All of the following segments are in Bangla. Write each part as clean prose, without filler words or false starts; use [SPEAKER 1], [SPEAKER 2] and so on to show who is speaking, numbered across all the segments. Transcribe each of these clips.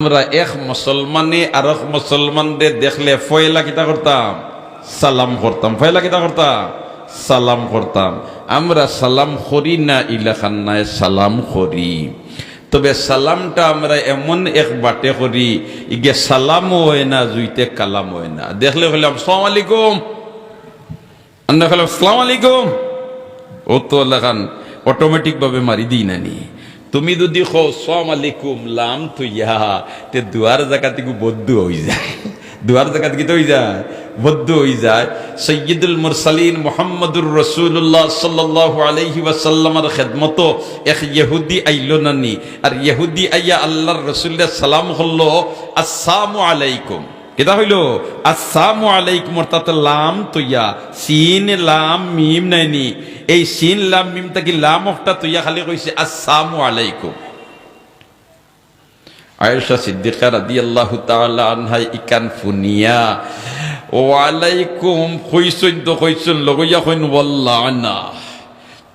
[SPEAKER 1] আমরা এক মুসলমানে আর এক মুসলমানদের দেখলে ফয়লা কিতা করতাম, সালাম করতাম। ফয়লা কিতা করতাম, সালাম করতাম। আমরা সালাম করি না ইলাখান নাই, সালাম করি। তবে সালামটা আমরা এমন এক বাটে করি ইগে সালামও হয় না, জুইতে কালাম হয় না। দেখলে বললাম আসসালামু আলাইকুম, আমরা বললাম আসসালামু আলাইকুম, ও তো লাগান অটোমেটিক ভাবে মারি দিই না নি। তুমি যদি কো আসসালামু আলাইকুম লাম তুইয়া তে দুয়ার জায়গা থেকে বদ্ধ হয়ে যায়, দুয়ার জায়গা থেকে তো হয়ে যায় বদ্ধ হয়ে যায়। সৈয়দুল মুরসালিন মুহাম্মদুর রাসূলুল্লাহ সাল্লাল্লাহু আলাইহি ওয়াসাল্লামের খেদমত এক ইহুদি আইলো নানি, আর ইহুদি আইয়া আল্লাহর রাসূলের সালাম হলো আসসালামু আলাইকুম। কেটা হইল আসসালামু আলাইকুম, অর্থাৎ লাম তুইয়া সিন লাম মিম নাইনি, এই সিন লাম মিম তাকি লাম একটা তুইয়া খালি কইছে আসসালামু আলাইকুম। আয়েশা সিদ্দিকা রাদিয়াল্লাহু তাআলা আনহা ইকান ফুনিয়া ওয়া আলাইকুম কইছেন তো কইছেন লগইয়া কইন ওয়াল্লানা,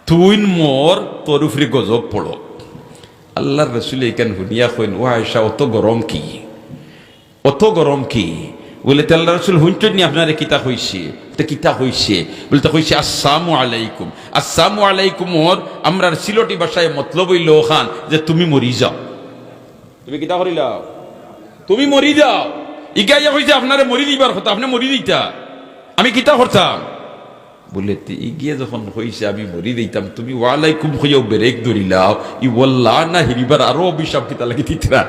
[SPEAKER 1] তুই মোর তরুফরি গজব পড়ো। আল্লাহর রাসূল ইকান ফুনিয়া কইন ও আয়েশা অত গরম কি, অত গরম কি? বলে আল্লাহ রাসূল হুঁচন নি আপনারে কিতা হইছে, এটা কিতা হইছে? বলতে হইছে আসসালামু আলাইকুম। আসসালামু আলাইকুম ওর আমরা সিলটি ভাষায় মতলব হইল খান যে তুমি মরি যাও। তুমি কিতা করিলাও, তুমি মরি যাও। ইগাইয়া হইছে আপনারে মরি দিবার কথা, আপনি মরি দিতা, আমি কিতা করতাম? বলে ইগিয়ে যখন হইছে আমি মরি দিতাম, তুমি ওয়ালাইকুম হইয়াও ব্রেক ধরিলাও, ই ওয়াল্লাহ না হিরিবার আরো অভিশাপ কিতা লাগি দিতরা।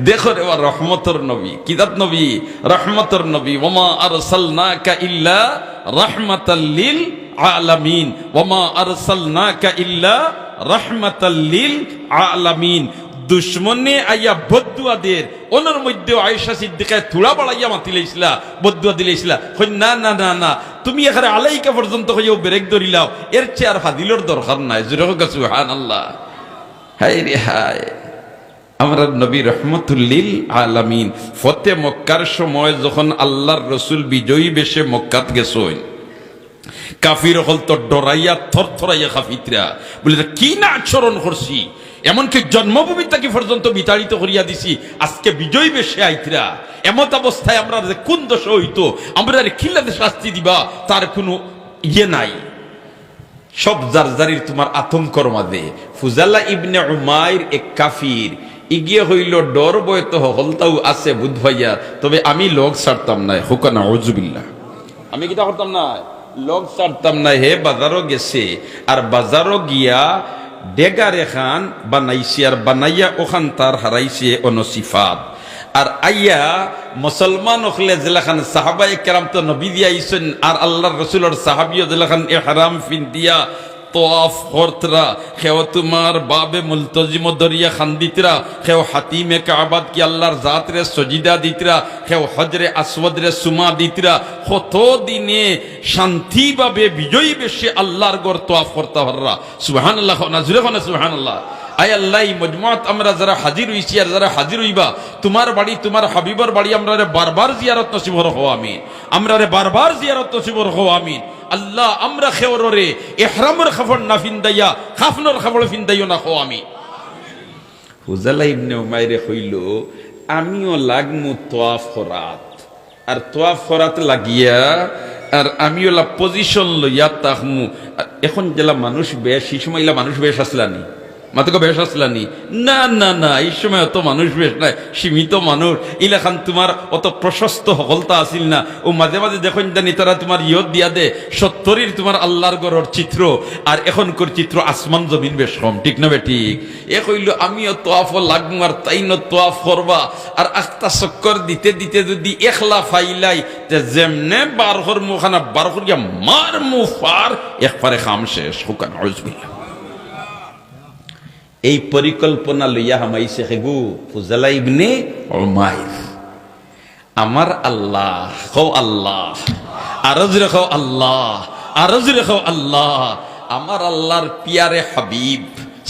[SPEAKER 1] দেখো রে রহমতর নবী, কিতাব নবী রহমতর নবী, ওমা আরসালনাকা ইল্লা রাহমাতাল লিল আলামিন, ওমা আরসালনাকা ইল্লা রাহমাতাল লিল আলামিন। দুশ্মনে আইয়া বদুয়াদের ওনার মধ্যে আয়েশা সিদ্দিকা থুড়া বাড়াইয়া মাতিলেছিলা, বদুয়া দিলেছিলা। কই না না না না, তুমি এখানে আলাইকা পর্যন্ত হইয়াও ব্রেক ধরিলাও, এর চেয়ে আর ফাদিলর দরকার নাই। জোরে হোক সুবহানাল্লাহ। হায় রে হায়, আমরা নবী রহমতুল লিল আলামিন। ফতে মক্কার সময় যখন আল্লাহর রাসূল বিজয়ী বেশে মক্কাত গেছেন, কাফির হল তো ডরাইয়া থরথরাইয়া কাফিররা বলে কি না আচরণ করছি, এমনকি জন্মভূমি থেকে পর্যন্ত বিতাড়িত করিয়া দিছি, আজকে বিজয় বেশে আইতরা। এমত অবস্থায় আমরা কোন দোষ হইতো, আমরা খিলাতে শাস্তি দিবা তার কোনো ইয়ে নাই। সব জারজারির তোমার আতঙ্কর মাঝে ফুজালা ইবনে উমাইর এক কাফির ইগিয়ে হইল ডর বয় তো হলতাও আছে বুধ ভাইয়া, তবে আমি লোক ছাড়তাম না। হুকানা উযুবিল্লাহ, আমি কিতা করতাম না, লোক ছাড়তাম না। হে বাজারও গেছে, আর বাজারও গিয়া ডেগা রেখান বানাইছে, আর বানাইয়া ওখান তার হারাইছে অনসিফাত। আর আইয়া মুসলমান হলে জেলাখান সাহাবায়ে কেরাম তো নবী দিয়া আইছেন, আর আল্লাহর রাসূলের সাহাবীও জেলাখান ইহরাম ফিন্দিয়া তোয়াফ করতরা, খেও তোমার বাবে মুলতজিম দরিয়া খান্দিতরা, খেও হাতিমে কাবাদ কি আল্লাহর জাতরে সজিদা দিতরা, খেও হজরে আসওয়াদ রে সুমা দিতরা। কত দিনে শান্তি ভাবে বিজয়ী বেশে আল্লাহর গর তোয়াফ করতে হররা। সুবহানাল্লাহ, নাজরে কোন সুবহানাল্লাহ। আয় আল্লাহ, মজমুআত আমরা যারা হাজির হইছি আর যারা হাজির হইবা, তোমার বাড়ি তোমার হাবিবর বাড়ি আমরা বারবার জিয়ারত নসিব হও আমিন, আমরা বারবার জিয়ারত নসিব হও আমিন। আল্লাহ আমরা খেওরে ইহরামের খাফর না ফিন্দাইয়া খাফনের খাফর ফিন্দাইও না হও আমিন। হুজালা ইবনে উমাইরে কইল আমিও লাগমু তোয়াফ করাত, আর তোয়াফ করাত লাগিয়া আর আমিও লা পজিশন লইয়া তাকমু। এখন জেলা মানুষ বেশ, এই সময় মানুষ বেশ আসলানি, মাতকে বেশ আসলানি? না না না, এই সময় অত মানুষ বেশ নাই, সীমিত মানুষ। ইলাখান তোমার অত প্রশস্ত হলতা আসিল না। ও মাঝে মাঝে দেখুন জানি তারা তোমার ইয়ত দিয়া দে 70 তোমার আল্লাহর গড়র চিত্র, আর এখনকার চিত্র আসমান জমিন বেশ কম, ঠিক না বে ঠিক? এ কইল আমিও তোয়াফ লাগবো, আর তাই ন তোয়াফ করবা, আর আখতা চক্কর দিতে দিতে যদি একলা ফাইলাই যেমনে বার কর মুখানা বার করিয়া মার মুফার একবারে খাম শেষ। হুকান আউযুবিল্লাহ। এই পরিকল্পনা লইয়া হামাইছে হেগু ফুজালা ইবনে উমাইর। আমার আল্লাহ কও আল্লাহ, আরজ রেখো আল্লাহ, আরজ রেখো আল্লাহ। আমার আল্লাহর পিয়ারে হাবিব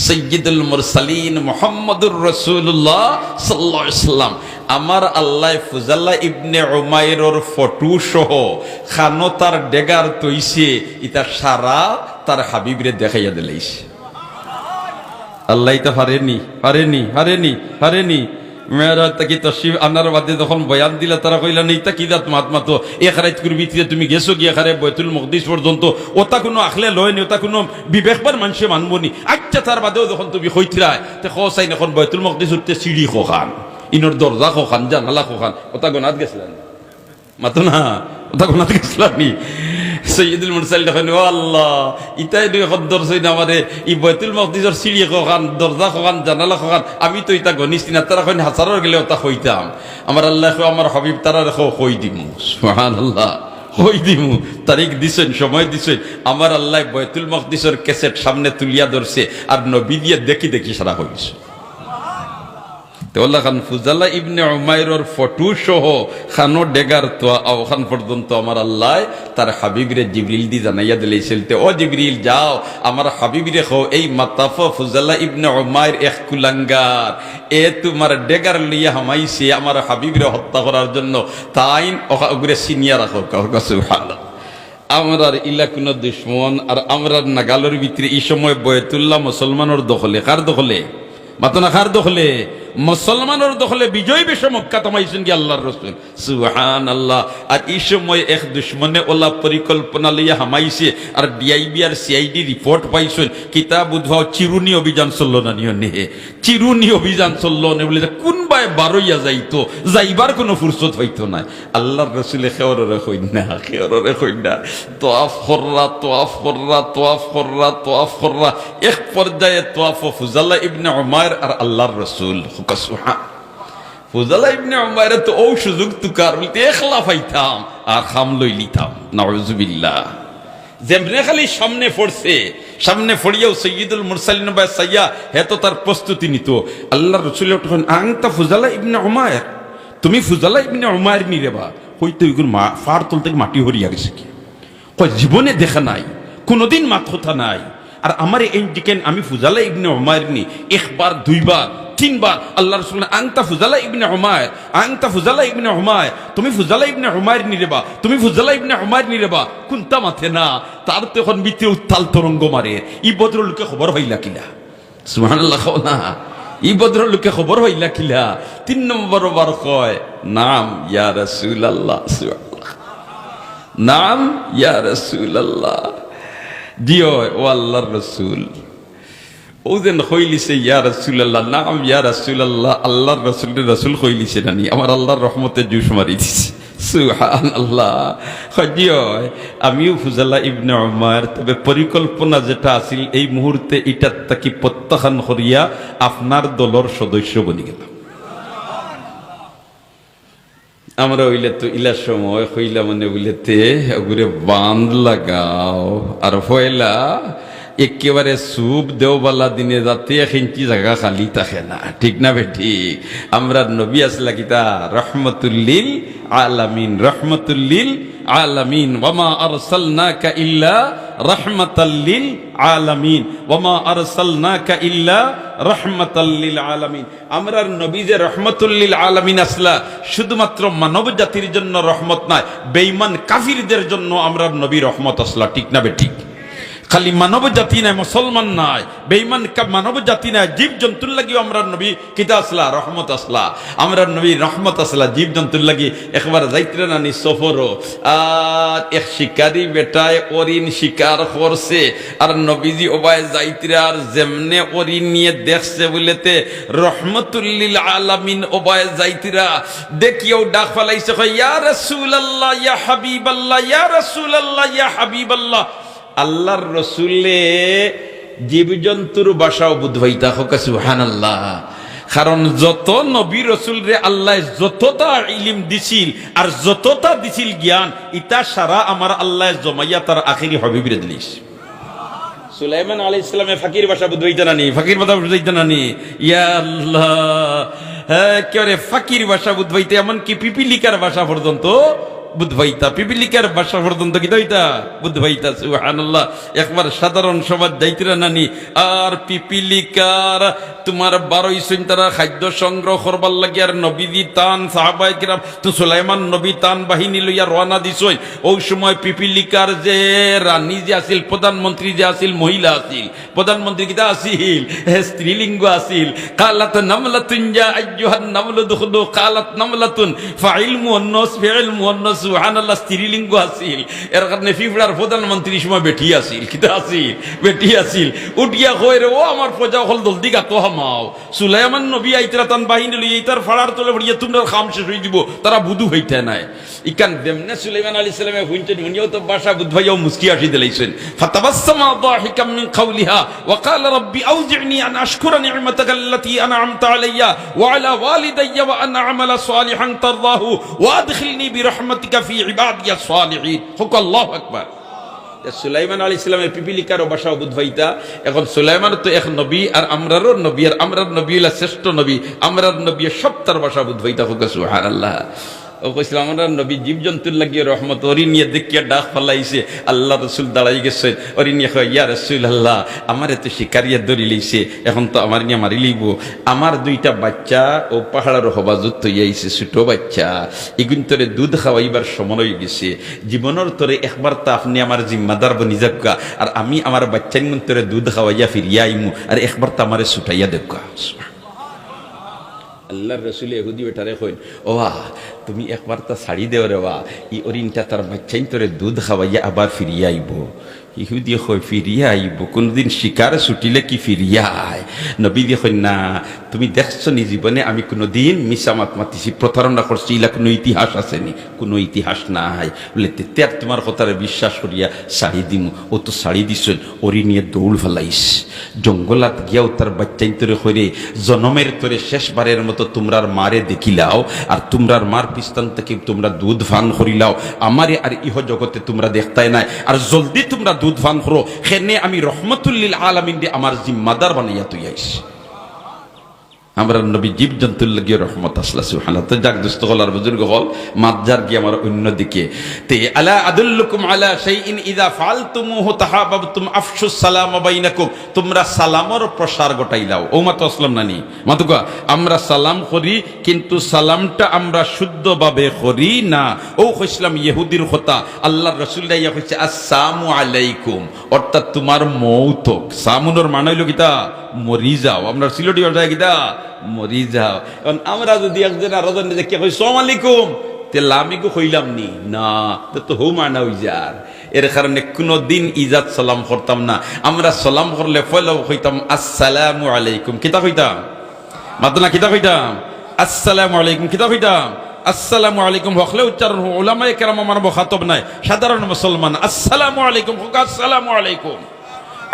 [SPEAKER 1] সৈয়দুল মুরসালিন মুহাম্মদুর রাসূলুল্লাহ সাল্লাল্লাহু আলাইহি ওয়াসাল্লাম, আমার আল্লাহ ফুজালা ইবনে উমাইরের ফটো সহ খানো তার ডেগার তৈছে, ইতা সারা তার হাবিবরে দেখাইয়া দিলাইছে। আল্লাহ তা পারেনি, পারেনি, পারেনি, পারেনি। মেয়েরা তাকি তশরিফ আনার বাদে যখন বয়ান দিলা তারা কইলা নেই তা কি দাত মাত মাতো এক রাত করবি তুমি গেছো গিয়ে খারে বৈতুল মকদিস পর্যন্ত ওটা কোনো আখলে লয় নি ওটা কোনো বিবেকবার মানুষে মানবো নি। আচ্ছা তার বাদেও যখন তুমি হইতরায় তে খসাইন এখন বৈতুল মকদিস উঠতে সিঁড়ি খোখান ইনোর দরজা খোখান জানালা খোখান ওটা গোনাত গেছিলেন মাতো না ওটা গোনাত গেছিলানি। সৈয়দুল মুরসালিন দেখেন ও আল্লাহ ইতাই দুই খদ্দর সই না আমারে ই বৈতুল মকদিসের সিঁড়ি খোখান দরজা খোখান জানালা খোখান আমি তো ইতা গনিছি না তারা কইন হাজারের গেলে ওটা হইতাম আমার আল্লাহ আমার হাবিব তারা রেখো হই দিমু সুবহানাল্লাহ হই দিমু তারিখ দিছেন সময় দিছেন আমার আল্লাহ বৈতুল মকদিসের ক্যাসেট সামনে তুলিয়া ধরছে আর নবী দিয়ে দেখি দেখি সারা হইছে। খান ফুজালা ইবনে উমাইরের ফটো সহ খানো ডেগার তো ওখান পর্যন্ত আমার আল্লাহ তার হাবিবরে জিবরিল দি জানাইয়া দিলেছিল ও জিবরিল যাও আমার হাবিবরে খো এই মাতাফ ফুজালা ইবনে উমাইর এক কুলাঙ্গার এ তোমার ডেগার লিয়া হামাইছে আমার হাবিবরে হত্যা করার জন্য তাই ওগুরে সিনিয়া রাখো সুবহানাল্লাহ। আমরার ইলা কোন দুশ্মন আর আমরার নাগালের ভিতরে এই সময় বয়তুল্লাহ মুসলমানের দখলে কার দখলে মাতনা কার দখলে মুসলমানের দখলে বিজয় বেশে মক্কা তামাইছেন কি আল্লাহর রাসূল সুবহানাল্লাহ। আর এই সময় এক দুশমনে ওলা পরিকল্পনা লইয়া হামাইছে আর ডিআইবি আর সিআইডি রিপোর্ট পাইছেন কিতাব উদ্ভাও চিরুনি অভিযান চললো না নিও নে চিরুনি অভিযান চললো না বলে কোন বাই বারইয়া যাইতো যাইবার কোনো ফুরসত হইতো না। আল্লাহর রাসূলে খেওরে কইন না তোয়াফ কররা তোয়াফ কররা তোয়াফ কররা তোয়াফ কররা এক পর্যায়ে তোয়াফ ফুজালা ইবনে উমাইর আর আল্লাহর রাসূল ফুজালা ইবনে উমাইর তো ও সুযোগ তুকার বলতে একলা পাইতাম আর খাম লই লিতাম নাউযুবিল্লাহ। যেমনে খালি সামনে পড়ছে সামনে পড়িয়াও সৈয়দুল মুরসালিন বা সাইয়া হেতো তার প্রস্তুতি নিত। আল্লাহর রাসূল তখন আনতা ফুজালা ইবনে উমাইর তুমি ফুজালা ইবনে উমাইর নি রে বা হইতে ওইগুলো ফার তল থেকে মাটি হরিয়া গেছে কি কয় জীবনে দেখা নাই কোনোদিন মাত কথা নাই। আর আমার এই দিকেন আমি ফুজালা ইবনে উমাইর নি একবার দুইবার তিনবার আল্লাহর রাসূল আনতা ফুজালা ইবনে উমাইর আনতা ফুজালা ইবনে উমাইর তুমি ফুজালা ইবনে উমাইর নি রে বা তুমি ফুজালা ইবনে উমাইর নি রে বা কোনটা মাথে না তার তো এখন ভিতরে উত্তাল তরঙ্গ মারে ই ভদ্রলোকে খবর হইলা কিলা সুবহানাল্লাহ না ই ভদ্রলোকে খবর হইলা কিলা তিন নম্বর বার কয় নাম ইয়া রাসূলুল্লাহ সুবহানাল্লাহ নাম ইয়া রাসূলুল্লাহ দিও ও আল্লাহর রাসূল ও যেন হইলিছে ইয়া রাসূলুল্লাহ নাম ইয়া রাসূলুল্লাহ আল্লাহর রাসূলের রাসূল হইলিছে নানি আমার আল্লাহর রহমতে জুস মারি দিছে সুবহানাল্লাহ। দিও আমিও ফুজালা ইবনে উমাইর তবে পরিকল্পনা যেটা আছিল এই মুহূর্তে এটা তাকি প্রত্যাখ্যান করিয়া আপনার দলের সদস্য বনি গেলাম। আমরা হইলে তো ইলার সময় হইলা মানে বইলেতে ওগুরে বাঁধ লাগাও আর হইলা একেবারে সুপ দেওবালা দিনে যাতে এখিনটি জায়গা খালি থাকে না ঠিক না বেঠি। আমরা নবী আসলা কিতা রহমতুল্লিল আলামিন রহমতুল্লিল আলামিন ওয়ামা আরসালনাকা ইল্লা রাহমাতাল লিল আলামিন ওয়ামা আরসালনাকা ইল্লা রাহমাতাল লিল আলামিন। আমরার নবী যে রাহমাতুল লিল আলামিন আসলা শুধুমাত্র মানব জাতির জন্য রহমত নয় বেঈমান কাফিরদের জন্য আমরার নবী রহমত আসলা ঠিক না বেঠিক। খালি মানব জাতি নাই মুসলমান নাই বেঈমান মানব জাতি নাই জীব জন্তুর লাগি আমরা নবী কিতা আসলা রহমত আসলা আমরা নবী রহমত আসলা জীব জন্তুর লাগি একবার যাইত্রে নানি সফরও আর এক শিকারি বেটায় অরিন শিকার করছে আর নবীজি ওবায় যাইত্রে আর যেমনে অরিন নিয়ে দেখছে বলেতে রহমতুল্লিল আলামিন ওবায় যাইত্রা দেখিও ডাক ফলাইছে ইয়া রাসূলুল্লাহ ইয়া হাবিবাল্লাহ ইয়া রাসূলুল্লাহ ইয়া হাবিবাল্লাহ। আল্লাহর রসুলে জীবজন্তুর বাসাও বুধবাইতা হোক সুবহানাল্লাহ। কারণ যত নবী রসুল রে আল্লাহ যতটা ইলিম দিছিল আর যতটা দিছিল জ্ঞান ইতা সারা আমার আল্লাহ জমাইয়া তার আখিরি হবিবরে দিলিস। সুলাইমান আলাইহিস সালামে ফাকির ভাষা বুধবাইতা নানি ফাকির ভাষা বুঝাইতা নানি ইয়া আল্লাহ হ্যাঁ কেরে ফাকির ভাষা বুধবাইতে এমনকি পিপিলিকার ভাষা পর্যন্ত বুধবাইতা পিপিলিকার ভাষা পর্যন্ত কি দইতা বুধবাইতা সুবহানাল্লাহ। একবার সাধারণ সমাজ যাইতরা নানি আর পিপিলিকার তোমার 12 তারা খাদ্য সংগ্রহ করবার লাগে আর নবীদি তান সাহাবায়ে কিরাম তো সুলাইমান নবী তান বাহিনী লইয়া রওনা দিছই। ওই সময় পিপিলিকার যে রানী যে আছিল, প্রধানমন্ত্রী যে আছিল, মহিলা আছিল, প্রধানমন্ত্রী কিতা আছিল, স্ত্রীলিঙ্গ আছিল। কালাত নামলাতুন ইয়া আইয়ুহান নামলু দুখুলু, কালাত নামলাতুন ফাইল মুয়ান্নাস ফিল মুয়ান্নাস, সুবহানাল্লাহ, স্ত্রীলিঙ্গ আছিল। এর কারণে পিপড়ার প্রধানমন্ত্রী সময় বেটি আছিল, কিতা আছিল, বেটি আছিল। উঠিয়া কই রে ও আমার প্রজা হল জলদি গাতো হামাও। সুলাইমান নবী আইতরা তান বাহিনী লই এইতার ফাড়ার তলে পড়িয়া তোমরা খাম শেষ হই দিব, তারা বুধু হইতে নাই। ইকান দেমনে সুলাইমান আলাইহিস সালামে হুইনতে উনিও তো ভাষা বুধভাইও মুস্কি আসি দিলাইছেন। ফাতাবাসসামা দাহিকাম মিন কাওলিহা ওয়া ক্বালা রাব্বি আউজি'নি আন আশকুরা নি'মাতাকা আল্লাতী আন'আমতা আলাইয়া ওয়া আলা ওয়ালিদাইয়া ওয়া আন আ'মালা সালিহান তারদাহু ওয়া আদখিলনি বিরহমাতিকা ফি ইবাদিয়াস সালিহিন। হুক আল্লাহু আকবার। সুলাইমান আলাইহিস সালামের পিপিলিকারও ভাষা বুধভাইতা। এখন সুলাইমান তো এক নবী, আর আমরারও নবী, আর আমরার নবী হইলা শ্রেষ্ঠ নবী, আমরার নবী সপ্তার ভাষা বুধভাইতা। হুক সুবহানাল্লাহ। ও কইছিল আমরা নবী জীবজন্তুর লাগিয়ে রহমত, ওরি নিয়ে দেখিয়া ডাক ফেলাইছে। আল্লাহ রসুল দাঁড়াই গেছে, ওরি নিয়ে কয় ইয়া রাসূলুল্লাহ আমার এত শিকারিয়া ধরি লইছে, এখন তো আমার নিয়ে মারি লইব। আমার 2টা বাচ্চা ও পাহাড়ের হবাজত তৈয়াইছে, ছোট বাচ্চা, এগুন তোরে দুধ খাওয়াইবার সময় হয়ে গেছে। জীবনের তোরে একবার তো আপনি আমার জিম্মাদার বনি যাবকা, আর আমি আমার বাচ্চা নিমন তোরে দুধ খাওয়াইয়া ফিরিয়া আইমু, আর একবার তো আমারে ছুটাইয়া দেবকা। আল্লাহর রসুল ইহুদি বেটারে কইন, ওয়া তুমি একবার তা ছাড়ি দেও রে, ওয়া ই অরিনটা তার বাচ্চাইন তোরে দুধ খাওয়াইয়া আবার ফিরিয়া আইব। ইহুদি কই ফিরিয়া আইব? কোনদিন শিকার ছুটিলে কি ফিরিয়া আয়? নবী দিয়ে কই না, তুমি দেখছো নি জীবনে আমি কোনোদিন মিসামাত মাতিছি, প্রতারণা করছি, ইলা কোনো ইতিহাস আসেনি? কোনো ইতিহাস নাই। বলে তেতে আর তোমার কথারে বিশ্বাস করিয়া শাড়ি দিমু। ও তো শাড়ি দিছেন, ওরি নিয়ে দৌড় ফেলাইস জঙ্গলাত গিয়াও তার বাচ্চাইন তোরে কইরে জনমের তোরে শেষবারের মতো তোমরার মারে দেখিলাও, আর তোমরার মার পিস্তান থেকে তোমরা দুধ ফান করিলাও, আমারে আর ইহ জগতে তোমরা দেখতাই নাই, আর জলদি তোমরা দুধ ফান করো, খেনে আমি রহমতুল্লিল আলামিন দে আমার জিম্মাদার বানাইয়া তুই আইস। আমরা নবী জীবজন্তুর লাগিয়ে রহমত আসলা। সুবহানাল্লাহ। তো যাক দোস্ত হল আর বুজুর্গ হল মাতজার গিয়ে আমার অন্যদিকে তে আলা আদুল্লুকুম আলা শাইইন ইযা ফাআলতুমুহু তাহাবাবতুম আফশুস সালাম বাইনাকুম, তোমরা সালামর প্রসার ঘটাইলাও। ও মাতো আসলাম নানি মাতুকা, আমরা সালাম করি কিন্তু সালামটা আমরা শুদ্ধভাবে করি না। ও কইছিলাম ইহুদির কথা, আল্লাহর রাসূল ইয়া কইছে আসসালামু আলাইকুম, অর্থাৎ তোমার মৌত। সামুনের মানে হইল কিতা, মরি যাও। আমরা সিলেটি ভাষায় কিতা, মরি যাও। এখন আমরা যদি একজন আরো জন দেখি কই আসসালামু আলাইকুম, তেলা আমি কো কইলাম নি না, তো হো মানা হই যার। এর কারণে কোনদিন ইজাত সালাম করতাম না। আমরা সালাম করলে ফলাও কইতাম আসসালামু আলাইকুম। কিতা কইতাম? মাতনা কিতা কইতাম? আসসালামু আলাইকুম। কিতা কইতাম? আসসালামু আলাইকুম। হকলে উচ্চারণ উলামায়ে কেরাম আমার মুখাতব নাই, সাধারণ মুসলমান আসসালামু আলাইকুম, আসসালামু আলাইকুম,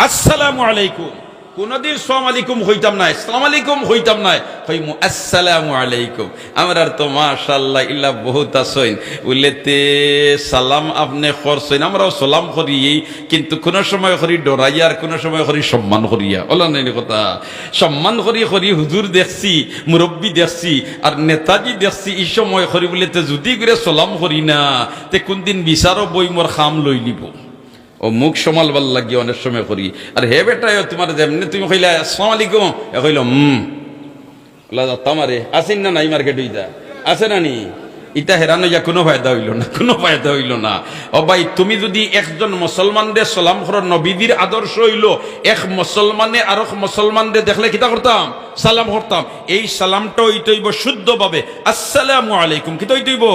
[SPEAKER 1] আসসালামু আলাইকুম। কোনদিন সালাম আলাইকুম হইতাম না, আসসালামু আলাইকুম হইতাম না, কইমু আসসালামু আলাইকুম। আমরা তো মাশাআল্লাহ ইল্লা বহুত আছেন উলেতে সালাম আপনি করছেন, আমরাও সালাম করি, কিন্তু কোন সময় করি ডরাইয়া, আর কোন সময় করি সম্মান করিয়া। ওলা নাই কথা, সম্মান করি করি হুজুর দেখছি, মুরব্বী দেখছি, আর নেতাজি দেখছি, এই সময় করি বলেতে যদি করে সালাম করি না, তে কোনদিন বিচারও বই মোর খাম লই লিব। ও মুখ সমাল ভাল লাগিয়ে অনেক সময় করি। আর হে বেটা তোমার যেমনি তুমি কইলা আসসালামু আলাইকুম, এ কইল তামারে আসেন না নাই মার্কেট ইটা আছে না নি, ইটা হেরানো যা কোনো ফায়দা হইল না, কোনো ফায়দা হইল না। ও ভাই তুমি যদি একজন মুসলমানদের সালাম করো, নবীদের আদর্শ হইল এক মুসলমানে আর এক মুসলমানদের দেখলে কিতা করতাম, সালাম করতাম। এই সালামটা হইতেইব শুদ্ধভাবে আসসালামু আলাইকুম। কিতা হইতেইব?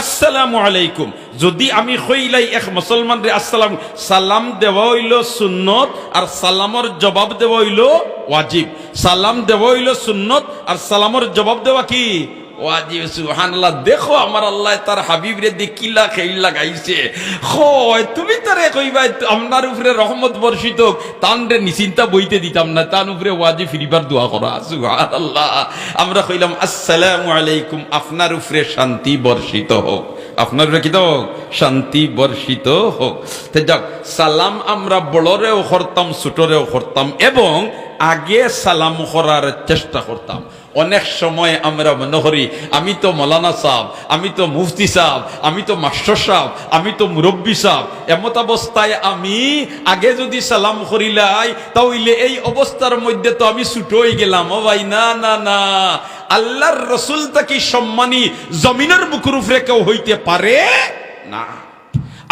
[SPEAKER 1] আসসালামু আলাইকুম। যদি আমি কইলাই এক মুসলমান রে আসসালাম, সালাম দেওয়া হইল সুন্নত, আর সালামর জবাব দেওয়া হইল ওয়াজিব। সালাম দেওয়া হইল সুন্নত, আর সালামর জবাব দেওয়া কি ওয়াজিব। সুবহানাল্লাহ। দেখো আমার আল্লাহ তার হাবিব রে দেখিলা খেইলা গাইছে, হয় তুমি তারে কইবা আপনার উপরে রহমত বর্ষিত, তান রে নিশ্চিন্তা বইতে দিতাম না, তার উপরে ওয়াজিব ফিরিবার দোয়া করা। সুবহানাল্লাহ। আমরা কইলাম আসসালামু আলাইকুম, আপনার উপরে শান্তি বর্ষিত হোক, আপনার উপরে কি হোক, শান্তি বর্ষিত হোক। তো যাক, সালাম আমরা বড়রেও করতাম, ছোটরেও করতাম, এবং আগে সালাম করার চেষ্টা করতাম। অনেক সময় আমরা মনে করি আমি তো মৌলানা সাহেব, আমি তো মুফতি সাহেব, আমি তো মাস্টার সাহেব, আমি তো মুরব্বী সাহেব, এমত অবস্থায় আমি আগে যদি সালাম করিলাই তাহলে এই অবস্থার মধ্যে তো আমি ছুট হয়ে গেলাম। ও ভাই, না না না, আল্লাহর রসুল তাকে সম্মানী জমিনের বুকুর উপরে কেউ হইতে পারে না।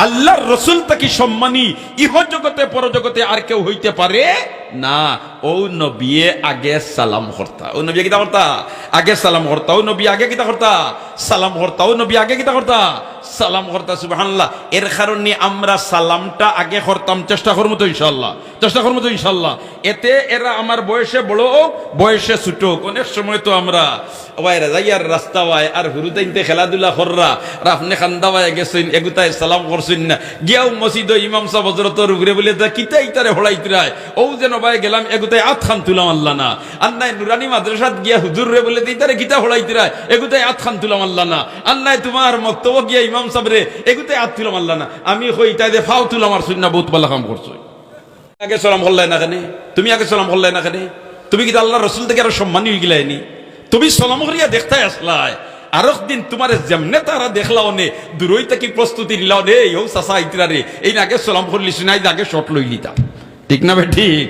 [SPEAKER 1] আল্লাহর রসুল তাকে সম্মানী ইহ জগতে পরজগতে আর কেউ হইতে পারে না। ও নবী আগে সালাম করতা, ও নবী কিতা করতা? আগে সালাম করতা। ও নবী আগে কিতা করতা? সালাম করতা। ও নবী আগে কিতা করতা? সালাম করতা। সুবহানাল্লাহ। এর কারণে আমরা সালামটা আগে করতাম। চেষ্টা করবো তো ইনশাল্লাহ, চেষ্টা করবো তো ইনশাল্লাহ। এতে এরা আমার বয়সে বড় হোক, বয়সে ছোট হোক, অনেক সময় তো আমরা ওয়াইরা যাই আর রাস্তা ওয়াই আর হুরুতাইনতে খেলাধুলা কররা আর আপনি খান্দা ওয়াই গেছেন, এগুতায় সালাম করছেন না, গিয়াও মসজিদ ইমাম সাহেব হযরতর উপরে বলে তা কিতা ইতারে হলাইতরায় ও যেন ভাই গেলাম এগুতায় আত খান তুলাম আল্লাহ না। আর নাই নুরানি মাদ্রাসাত গিয়া হুজুর রে বলে ইতারে কিতা হলাইতরায় এগুতায় আত খান তুলাম আল্লাহ না। আর নাই তোমার মক্তব্য গিয়া ইমাম সাহেব রে এগুতায় আত তুলাম আল্লাহ না। আমি কই তাই দে ফাও তুলাম আর সুন্নাহ বহুত ভালো কাম করছো। আগে সালাম করলাই না কেন? তুমি আগে সালাম করলাই না কেন? তুমি কি আল্লাহর রাসূল থেকে আরো সম্মানী হয়ে গেলাইনি? তুমি সালাম করিয়া দেখতে আসলাই, আর একদিন তোমার যেমনে তারা দেখলাও নে দূরই থেকে প্রস্তুতি নিলাও নে ও চাচা ইতরা রে এই আগে সালাম করলি শুনাই আগে শট লই লিতা। ঠিক না ভাই? ঠিক।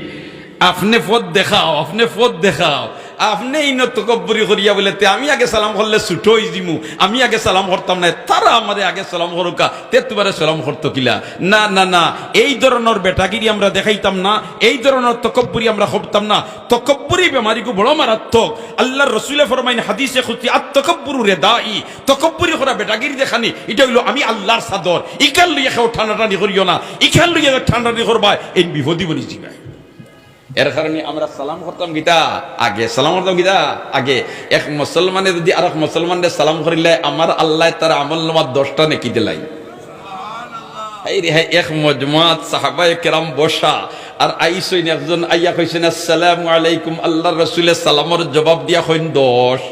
[SPEAKER 1] আপনি পথ দেখাও, আপনি পথ দেখাও। আপনি এই তকব্বরি করিয়া বলে আমি আগে সালাম করলে ছুটো হয়ে দিমু, আমি আগে সালাম করতাম না, তারা আমারে আগে সালাম করুকা তে তোমারে সালাম করতো কিলা? না না না, এই ধরনের বেটাগিরি আমরা দেখাইতাম না, এই ধরনের তকব্বরি আমরা করতাম না। তকব্বরি বেমারিকে বড় মারাত্মক। আল্লাহর রাসূলে ফরমাইন হাদিসে খুঁজছি আত তকব্বুরু রেদাই, তকব্বরি করা বেটাগিরি দেখানি এটা হইলো আমি আল্লাহর চাদর। ইখান লইয়া কেউ ঠান্ডাটানি করিও না, ইখান লইয়া ঠান্ডাটানি করবা এই বিপদি বনি যাবে। এর কারণে আমরা সালাম করতাম গীতা আগে, সালাম করতাম গীতা আগে। এক মুসলমানে যদি আর এক মুসলমানের সালাম করিলে আমার আল্লাহ তার আমল নামার 10টা নেকি দিলাই। এক মজমাত সাহাবায়ে কেরাম বসা আর আইসইন একজন আইয়া কইছেন আসসালামু আলাইকুম, আল্লাহর রাসূলের সালামের জবাব দিয়া কইন 10।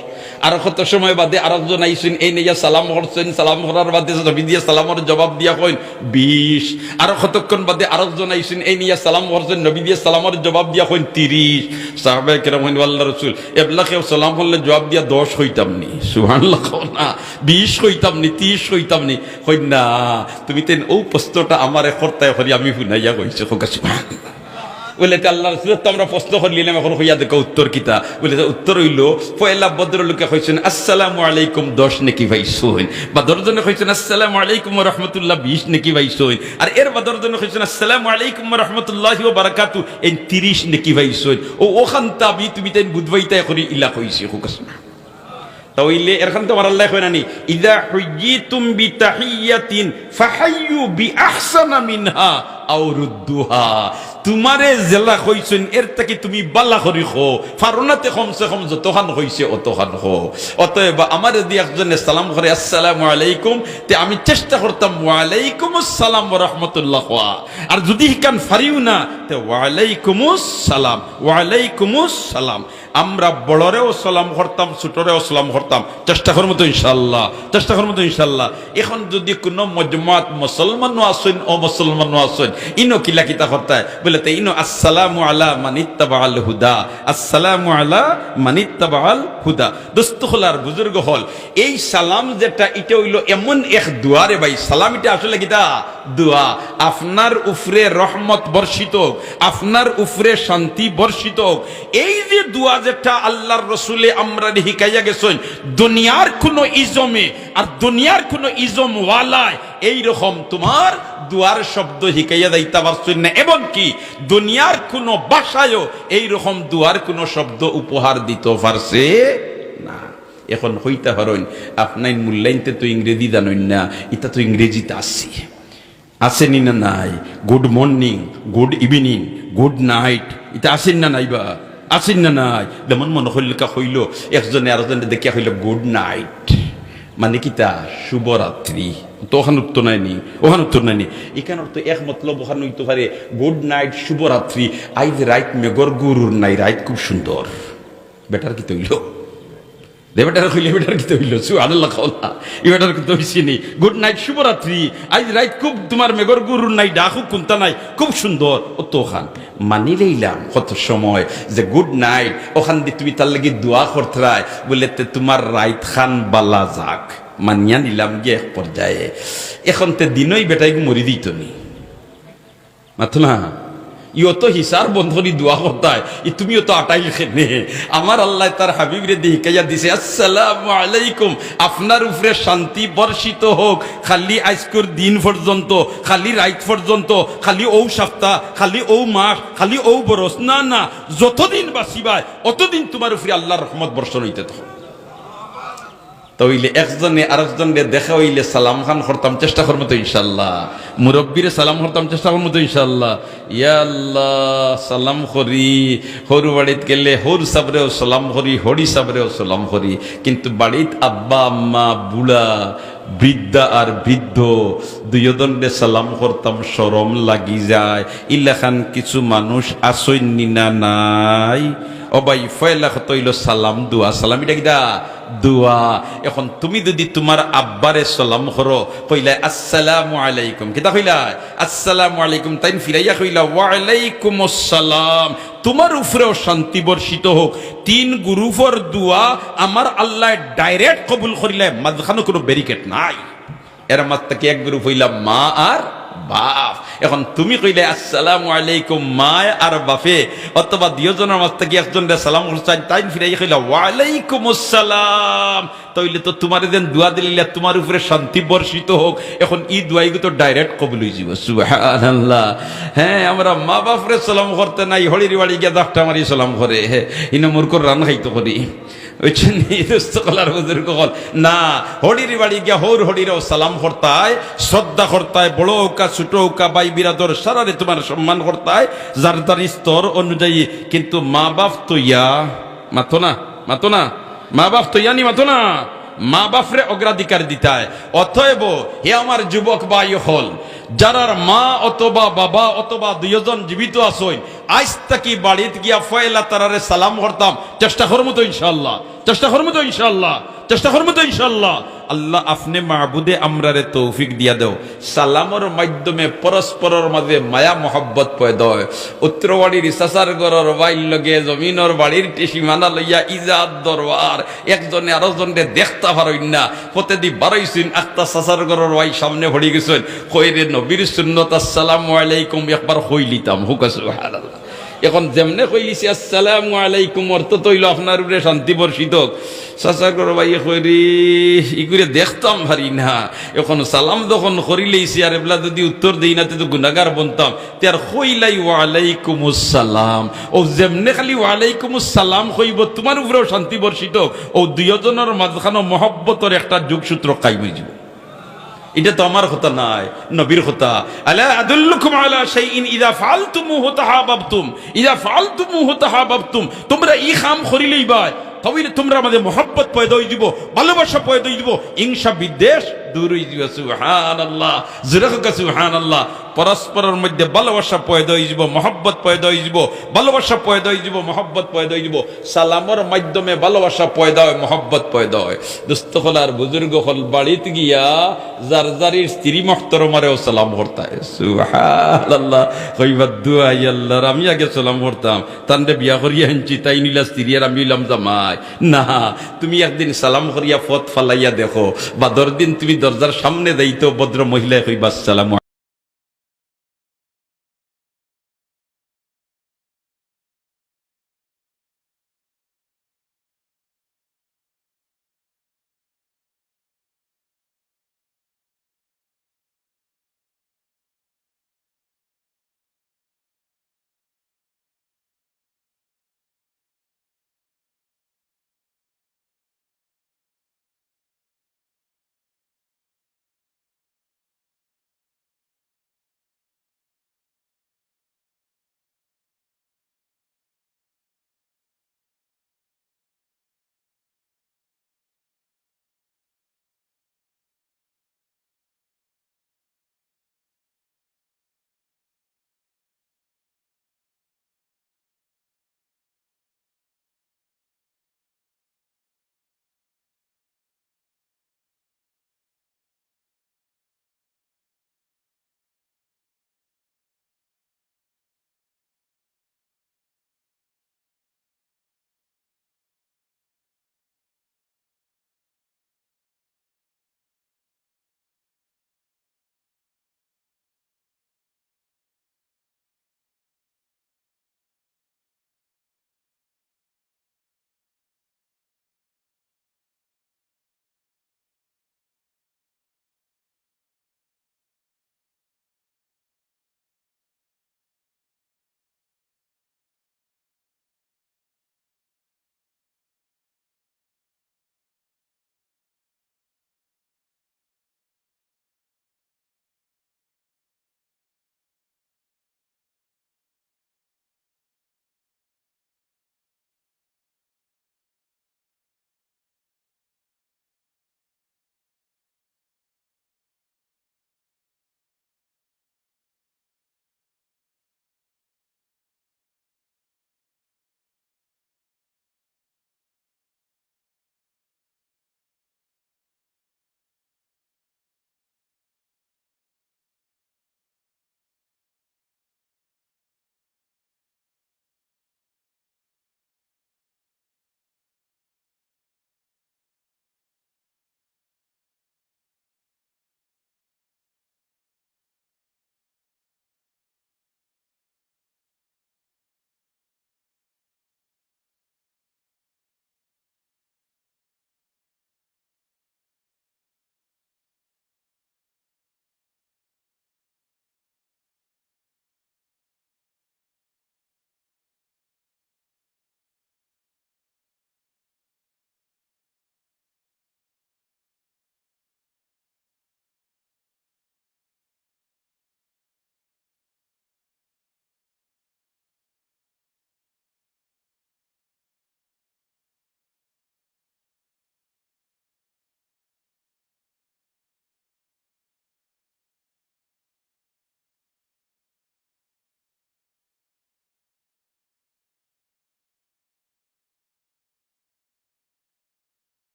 [SPEAKER 1] আর কত সময় বাদে আরেকজন আইসেন এই নিয়ে সালাম করছেন, সালাম করার বাদে নবী দিয়ে সালামের জবাব দিয়া কইন 20। আর কতক্ষণ বাদে আরেকজন আইসেন এই নিয়ে সালাম করছেন, নবী দিয়ে সালামের জবাব দিয়া কইন 30। সাহাবায়ে কেরাম কইন আল্লাহর রাসূল এবলা কেউ সালাম করলে জবাব দিয়া 10 হইতাম নি? সুবহানাল্লাহ। না 20 হইতাম নি, 30 হইতাম নি? কই না, তুমি তেন ও প্রশ্নটা আমারে করতে করি আমি শুনাইয়া কইছো কোকা। সুবহানাল্লাহ। বলে আল্লাহ রাসূল তো আমরা প্রশ্ন করলিলাম, এখন হইয়া দেখো উত্তর কিতা? বলে উত্তর হইল পয়লা ভদ্রলোকে কইছেন আসসালামু আলাইকুম 10 নেকি ভাইছুন, বা 10 জনে কইছেন আসসালামু আলাইকুম ওয়া রাহমাতুল্লাহ 20 নেকি ভাইছুন, আর এর বা 10 জনে কইছেন আসসালামু আলাইকুম ওয়া রাহমাতুল্লাহি ওয়া বারাকাতু এই 30 নেকি ভাইছুন। ও ওখান তাবি তুমি তাই বুঝবাইতা করি ইলা কইছি হুকাসনা। তাইলে এরখান তো আমার আল্লাহ কইনানি ইযা হুইয়িতুম বিতাহিয়াতিন ফাহাইয়ু বিআহসানা মিনহা আও রুদ্দুহা। তোমারে জেলা কইছেন এর থেকে তুমি বালা করি খো, ফারনাতে কমসে কম যতখান হইছে অতখান খো। অতএব আমার যদি একজনে সালাম করে আসসালামু আলাইকুম, তে আমি চেষ্টা করতাম ওয়া আলাইকুমুস সালাম ওয়া রাহমাতুল্লাহ ওয়া, আর যদি হিকান ফারিও না তে ওয়া আলাইকুমুস সালাম, ওয়া আলাইকুমুস সালাম। আমরা বড়রেও সালাম করতাম, ছোটরেও সালাম করতাম। চেষ্টা করবো তো ইনশাআল্লাহ, চেষ্টা করবো তো ইনশাআল্লাহ। এখন যদি কোনো মজমাত মুসলমানও আসেন ও মুসলমানও আসেন ইনো কিলা কিতা করতায় বলে তে ইনো আসসালামু আলা মানিত্তাবাল হুদা, আসসালামু আলা মানিত্তাবাল হুদা। দোস্ত হলার বুজুর্গ হল এই সালাম যেটা এটা হইল এমন এক দোয়া রে ভাই। সালাম এটা আসলে কিতা দোয়া। আপনার উফরে রহমত বর্ষিত, আপনার উফরে শান্তি বর্ষিত। এই যে দোয়া যেটা আল্লাহর রাসূলে আমরা হিকাইয়া গেছেন দুনিয়ার কোন ইজমে আর দুনিয়ার কোন ইজম ওয়ালায় এই রকম তোমার দুয়ার শব্দ হিকাইয়া দিতে পারছেন না, এবং কি দুনিয়ার কোন ভাষায়ও এই রকম দুয়ার কোন শব্দ উপহার দিতে পারছে না। এখন হইতে পারেন আপনার মূল্যায়নতে তো ইংরেজি জানেন না, এটা তো ইংরেজিতে আসছে আসেনি না নাই? Good morning, good evening, good night এটা আসেন না নাই? বা আসেন না নাই? যেমন মনে হইলকা হইল একজনে আরেকজনে দেখিয়া হইল গুড নাইট মানে কিতা শুভরাত্রি। তো ওখানে উত্তর নাইনি, ওখানে উত্তর নাইনি। এখানে তো এক মতলব ওখানে হইতে পারে গুড নাইট শুভরাত্রি, আইজ রাইট মেঘর গুরুর নাই, রাইট খুব সুন্দর। বেটার কি তৈল দেবেটার কইলে বেটার কি হইল সুবহানাল্লাহ খাওলা এবেটার কি হইছিনি গুড নাইট শুভরাত্রি আজ রাত খুব তোমার মেঘর গুরুর নাই ডাকু কুন্তা নাই খুব সুন্দর ও তো খান মানি লইলাম কত সময় যে গুড নাইট ওখান দিয়ে তুমি তার লাগি দোয়া করতে বলে তোমার রাইত খান বালা যাক মানিয়া নিলাম গিয়ে এক পর্যায়ে এখন তে দিনই বেটাই মরি দিত নি মাথো না ইও তো হিসার বন্ধনী দোয়া করতায় তুমিও তো আটাইল খেনে আমার আল্লাহ তার হাবিবরে দেখাইয়া দিছে আসসালামু আলাইকুম আপনার উপরে শান্তি বর্ষিত হোক খালি আজকের দিন পর্যন্ত খালি রাত পর্যন্ত খালি ও সপ্তাহ খালি ও মাস খালি ও বরস না না যতদিন বাঁচিবায় অতদিন তোমার উপরে আল্লাহর রহমত বর্ষণ হইতে থাকো তইলে একজনে আরেকজনকে দেখা হইলে সালাম খান করতাম চেষ্টা করবো তো ইনশাল্লাহ মুরব্বীরে সালাম করতাম চেষ্টা করবো তো ইনশাল্লাহ ইয়া আল্লাহ সালাম করি হরু বাড়িত গেলে হর সাবরেও সালাম করি হরি সাবরেও সালাম করি কিন্তু বাড়িত আব্বা আম্মা বুড়া বৃদ্ধা আর বৃদ্ধ দুইজনকে সালাম করতাম শরম লাগি যায় ইলাখান কিছু মানুষ আসইনি না নাই ও ভাই ফয়লা কত হইল সালাম দুয়া সালাম এটা কিটা দুয়া এখন তুমি যদি তোমার আব্বারে সালাম করো কইলা আসসালামু আলাইকুম কিতা কইলা আসসালামু আলাইকুম তাইন ফিরাইয়া কইলা ওয়া আলাইকুমুস সালাম তোমার উপরেও শান্তি বর্ষিত হোক তিন গ্রুপের দুয়া আমার আল্লাহ ডাইরেক্ট কবুল করিলে মাঝখানে কোনো ব্যারিকেড নাই এর মাঝে কি এক গ্রুপ হইলা মা আর বাপ এখন তুমি কইলে আসসালামু আলাইকুম মা আর বাপে অথবা দুইজনের মাঝ থেকে একজন সালাম করছেন তাই ফিরাই কইলা ওয়া আলাইকুমুস সালাম তাইলে তো তোমার দেন দোয়া দিলে তোমার উপরে শান্তি বর্ষিত হোক এখন এই দোয়াইগো তো ডাইরেক্ট কবুল হয়ে যাব সুবহানাল্লাহ হ্যাঁ আমরা মা বাপরে সালাম করতে নাই হলির বাড়ি গিয়ে দাফটা মারি সালাম করে ইনো মুরকর রান খাইতো করি না হরির বাড়ি গিয়া হৌর হরিরাও সালাম করতায় শ্রদ্ধা করতায় বড় ওকা ছোট ওকা বাই বিরাদর সারারে তোমার সম্মান করতায় যার যার স্তর অনুযায়ী কিন্তু মা বাপ তো ইয়া মাতো না মা বাপ তো ইয়ানি মাতো না মা বাপরে অগ্রাধিকার দিতায় অতএব হে আমার যুবক ভাই হল যারার মা অথবা বাবা অথবা দুইজন জীবিত আসইন আজ তাকি বাড়িতে গিয়া ফয়লা তারারে সালাম করতাম চেষ্টা করবো তো ইনশাল্লাহ আল্লাহ আপনি মাহবুদে আমরারে তৌফিক দিয়া দেও সালামর মাধ্যমে পরস্পরের মাঝে মায়া মহব্বত পয়দা হয় উত্তরবাড়ির সাসার গরর বাইর লগে জমিনের বাড়ির সীমানা লইয়া ইজাদ দরবার একজনে আরেকজনকে দেখতে পারইন না প্রতিদি বারইছেন একটা সাসার গরর বাই সামনে ভরি গেছেন কইরে নবীর সুন্নত আসসালামু আলাইকুম একবার কইলিতাম হুক সুবহানাল্লাহ এখন যেমনে কইলিছি আসসালামু আলাইকুম অর্থ তৈল আপনার উপরে শান্তি বর্ষিত চাচা করো ভাই কইরি ইগুরে দেখতাম পারি না এখন সালাম যখন করিলেইছি আর এবলা যদি উত্তর দেই না তো গুনাহগার বনতাম তার কইলাই ওয়া আলাইকুমুস সালাম ও যেমনে খালি ওয়া আলাইকুমুস সালাম কইব তোমার উপরেও শান্তি বর্ষিত ও দুইজনের মাঝখানে মহব্বতের একটা যোগসূত্র কায়েম হয়ে যাবে এটা তো আমার কথা নাই নবীর কথা আলা আদুল্লুকুম আলা শাইইন ইযা ফাআলতুমুহু তাহাবাবতুম তোমরা এই কাম করিলেই ভাই তাহলে তোমরা আমাদের মহব্বত পয়দা হয়ে যাব ভালোবাসা পয়দা হয়ে যাব হিংসা বিদ্বেষ দূর হয়ে যাবে সুবহানাল্লাহ জোরে সুবহানাল্লাহ পরস্পরের মধ্যে ভালোবাসা পয়দা হয়ে যাব মহব্বত পয়দা হয়ে যাব ভালোবাসা পয়দা হয়ে যাব মহব্বত পয়দা হয়ে যাব সালামের মাধ্যমে ভালোবাসা পয়দা হয় মহব্বত পয়দা হয় দোস্ত হল আর বুজুর্গ হল বাড়িতে গিয়া যার যারির স্ত্রী মহতরমারেও সালাম করতায় সুবহানাল্লাহ কইবা দুআ আল্লাহর আমি আগে সালাম করতাম তানরে বিয়া করিয়া আনছি তাই নিলা স্ত্রী আর আমি হইলাম জামাই না তুমি একদিন সালাম করিয়া ফত ফালাইয়া দেখো বা দিন তুমি দরজার সামনে যাইতো ভদ্র মহিলা কইবা আসসালামু